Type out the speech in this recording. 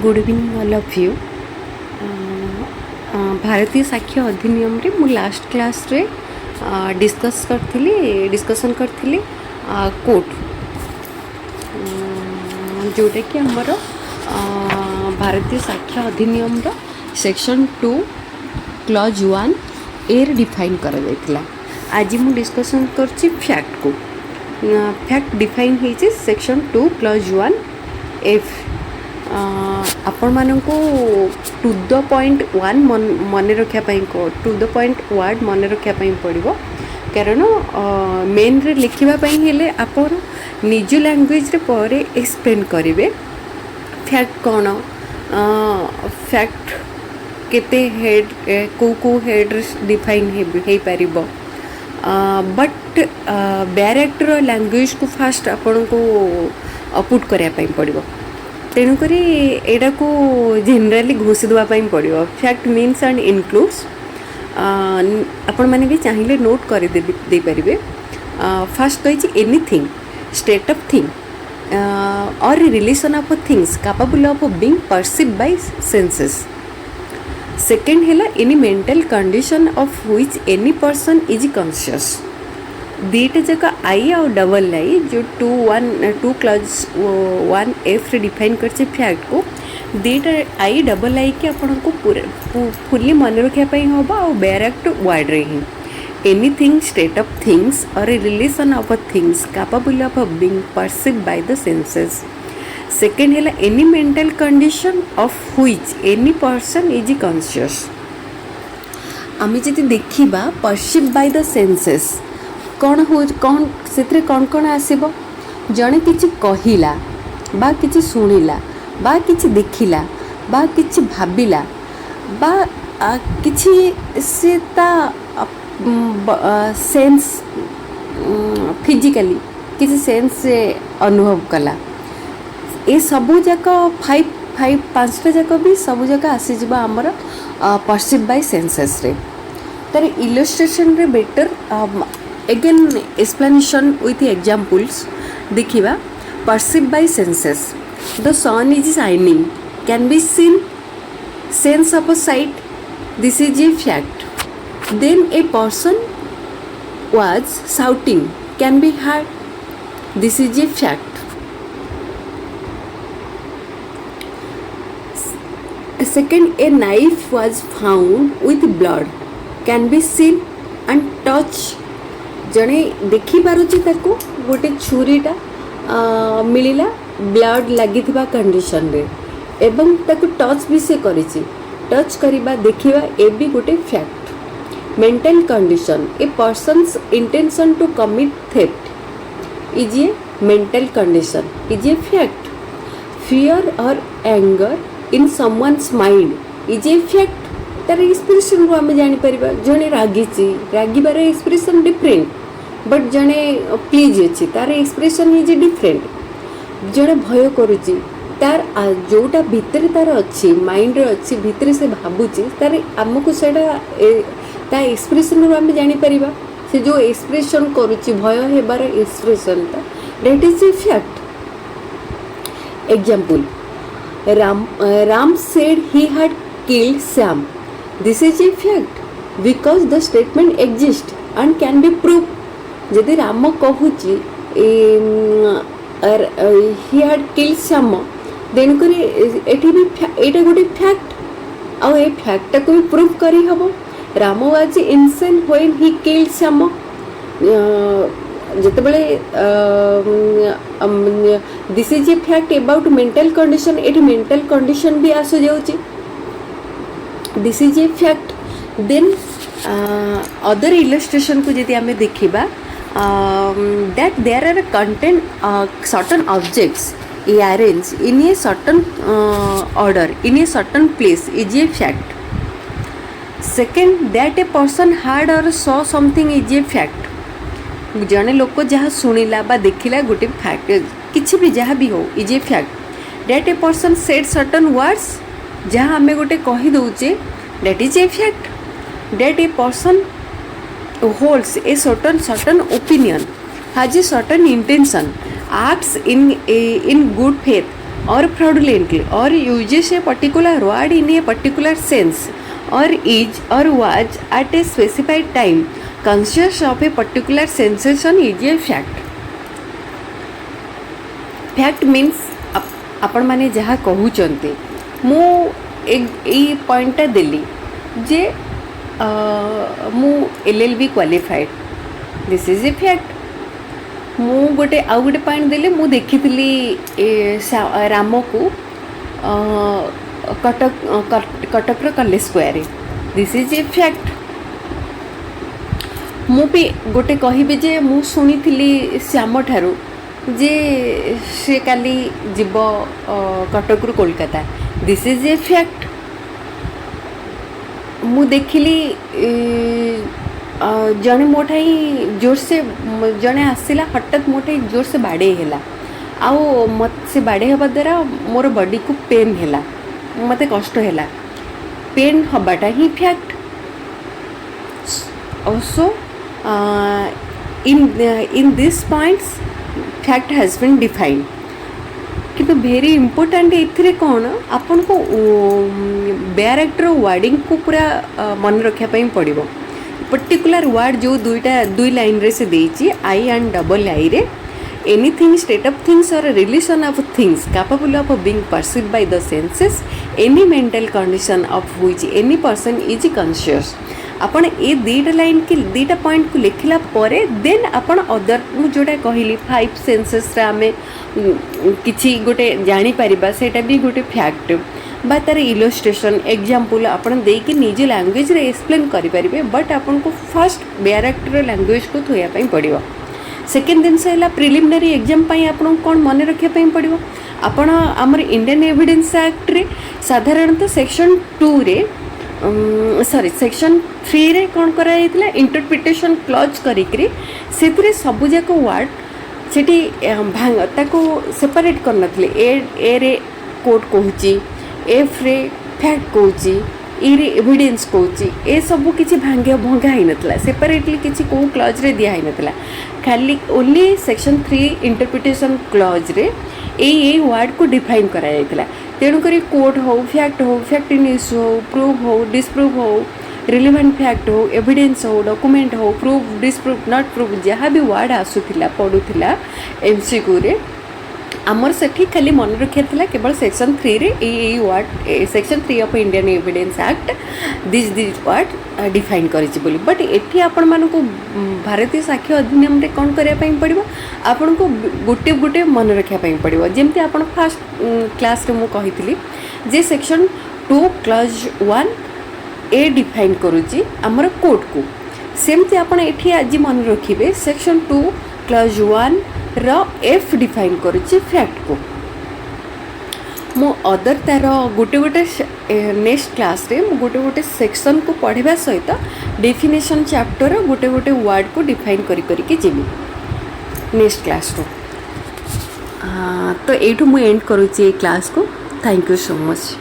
Good evening all of you. भारतीय साक्ष्य अधिनियम रे मु लास्ट क्लास रे डिस्कसन करथिली कोर्ट जोटा कि हमर भारतीय साक्ष्य अधिनियम रो सेक्शन 2 क्लॉज 1 ए रे डिफाइन करा जायतिला। आज मु डिस्कसन करछि फैक्ट को। फैक्ट डिफाइन होइछि सेक्शन 2 क्लॉज 1 एफ। आपण मानको टू द पॉइंट 1 मन रखा टू द पॉइंट वर्ड मन रखा पड़ो, कारण मेन रे लिखिबा पई हेले आपण निज लैंग्वेज रे पर एक्सप्लेन करिवे फैक्ट कौन, फैक्ट केते हेड को हेड डिफाइन हे पारिबो। बट बेयर एक्ट रो लैंग्वेज को फास्ट आपण को पुट करिया पई पड़ो, तेणुक एटा को जेनराली घोषि देवाई पड़ो। फैक्ट मीन्स एंड इनक्लूड्स आपण मैंने भी चाहिए नोट कर दे पारे। फर्स्ट कही anything state of thing or relation of things capable of being perceived by senses. Second है any mental condition of which any person is conscious. दीटा जगह आई और डबल आई जो 2 क्लॉज 1 एफ रे define करछे fact को, दीटा I double आई के आपन को पूरा फुल्ली मन रखा होबा और बेयर एक्ट वर्ड रे ही anything state of things or relation of things capable of being perceived by the senses. Second है any mental condition of which any person is conscious. आमे जदि देखिबा परसीव्ड बाय द सेंसेस कौन हो, कौन से कौन आसब, जड़े किसी कहला बा किसी शुणिला बा किसी देखिला बा किसी भाविला बा किसी से सेंस फिजिकली किसी सेंस से अनुभव कला। ये सबू जाक पांचटा जाक भी सबू जाक आसीज आमर परसीव बाय सेंसेस रे। तार इलस्ट्रेशन रे better again explanation with examples देखिबा। perceived by senses, the sun is shining can be seen, sense of a sight, this is a fact. Then a person was shouting can be heard, this is a fact. Second, a knife was found with blood can be seen and touched, जड़े देखी पारुची ताको गोटे छुरीटा मिलिला blood लगी condition रे एवं ताको touch भी से करिछि। टच करिबा देखिबा ए भी गोटे fact. Mental condition a person's intention to commit theft is a mental condition is a fact. Fear और anger in someone's mind is a fact. तार एक्सप्रेशन रो आमे जानि परिबा जने रागिछि, रागिबार एक्सप्रेशन डिफरेंट, बट जड़े प्लीज अच्छी तार एक्सप्रेशन इज डिफरेंट। जड़े भय करुच्ची तार जोटा भितर तार अच्छी माइंड अच्छी भितर से भावुची तार आमको सेटा एक्सप्रेशन रो आमे जानि परिबा। से जो एक्सप्रेशन करुच्ची भय हेबार expression that is a fact. Example, Ram said he had killed Shyam, this is a fact because the statement exist and can be prove. जदि राम कहूची ही हैड किल्ड श्याम, तेणुक एठी भी एटा गोटे फैक्ट और ए फैक्ट को भी प्रूव करी हबो। Ram was insane when he killed Shyam. जतबेले this is a fact about mental condition, एठी मेंटल कंडीशन भी आसो जाउची, this is a fact. Then other illustration को यदि आमे देखिबा that there are content certain objects arranged in a certain order in a certain place is a fact. Second, that a person heard or saw something is a fact. जने लोक जहाँ शुणिला बा देखिला गोटे फैक्ट, किसी भी जहाँ भी हो is a fact. that a person said certain words, जहाँ आमे गोटे कही दउचे that is a fact. that a person holds a certain opinion, has a certain intention, acts in good faith, or fraudulently or uses a particular word in a particular sense or is or was at a specified time conscious of a particular sensation is a fact. Fact means आपण माने जहाँ कहूचंते मु एक point देली जे मु LLB qualified this is a fact. मु गोटे आउ गोटे पॉइंट देली मु देखी राम को Cuttack college square this is a fact. मु भी गोटे कहबी जे मु शुणी श्याम ठारू जे से काली जीव कटक रु Kolkata this is a fact. मु देखिली जड़े मोठाई जोर से जड़े आसला हठात मोठाई जोर से बाड़े है आओ मत से बाड़े हवा द्वारा मोर बॉडी को पेन है मत कष्ट है पेन हवाटा ही fact. Also in this points fact has been defined. किंतु वेरी इंपोर्टेंट ये कौन आपन को बेयर एक्टर वर्डिंग को पूरा मन रखापी पड़ो. पर्टिकुलर वर्ड जो दुई लाइन रे से देची आई एंड डबल आई रे anything state of things or relation of things capable of being perceived by the senses any mental condition of which any person is conscious. आपण ए दीटा लाइन की दीटा पॉइंट को लिखला परे देन आपण अदर मु जोटा कहली 5 सेंसेस रे आमे किछि गोटे जानि परिबा सेटा भी गोटे फैक्ट बा तार इलस्ट्रेशन एग्जांपल आपण दे कि निज लैंग्वेज रे एक्सप्लेन करि परिबे. बट आपण को फर्स्ट बेयर एक्टर लैंग्वेज को थोया पई पड़िबो. सेकेंड दिन से प्रिलिमिनरी एग्जाम पाई आपण कोन मन रखिया पई पड़िबो. आपण हमर इंडियन एविडेंस एक्ट रे साधारणतः सेक्शन 2 रे सॉरी सेक्शन 3 रे कौन करा इंटरप्रिटेशन क्लॉज करी से सबुजाक वर्ड सेठी भांग ताको सेपरेट कर नथले. ए रे कोड कहूची एफ रे फैक्ट कहूची ई रे एविडेंस कहूची ए सब किसी भांगे भंगा ही नथला सेपरेटली किसी को क्लॉज रे दिया ही नथला. खाली ओनली सेक्शन 3 इंटरप्रिटेशन क्लॉज रे ए वर्ड को डिफाइन करा जायतला. तेणुक कोड हो फैक्ट न्यूज हो प्रूफ हो डिस्प्रूफ हो रिलेवेंट फैक्ट हो एविडेंस हो डॉक्यूमेंट हो प्रूफ डिस्प्रूफ नॉट प्रूफ जहाँ भी वर्ड आसूला पढ़ूला MCQ रे आमर से खाली मन रखा केवल सेक्शन 3 रे ए word section 3 of Indian evidence act this word define करिछि बोली. बट एठी आपण मानको भारतीय साक्ष्य अधिनियम रे कौन करने पड़ो आपण को गोटे गोटे मन रखापी पड़ो. जमती आपण फास्ट क्लास रे मु कही जे सेक्शन 2 क्लॉज 1 ए डिफाइन करुच्ची आमर कोड को सेमती आपण एठी आज मन रखिबे सेक्शन 2 क्लॉज 1 रो एफ डिफाइन करुच्ची फैक्ट को. मो अदर तार गोटे गोटे नेक्स्ट क्लास रे मु गोटे गोटे सेक्शन को पढ़ावा सहित डेफिनेशन चैप्टर गोटे गोटे वर्ड को डिफाइन करी करी जीवी नेक्स्ट क्लास रो. तो एठू मु एंड करुच्ची क्लास को. Thank you so much.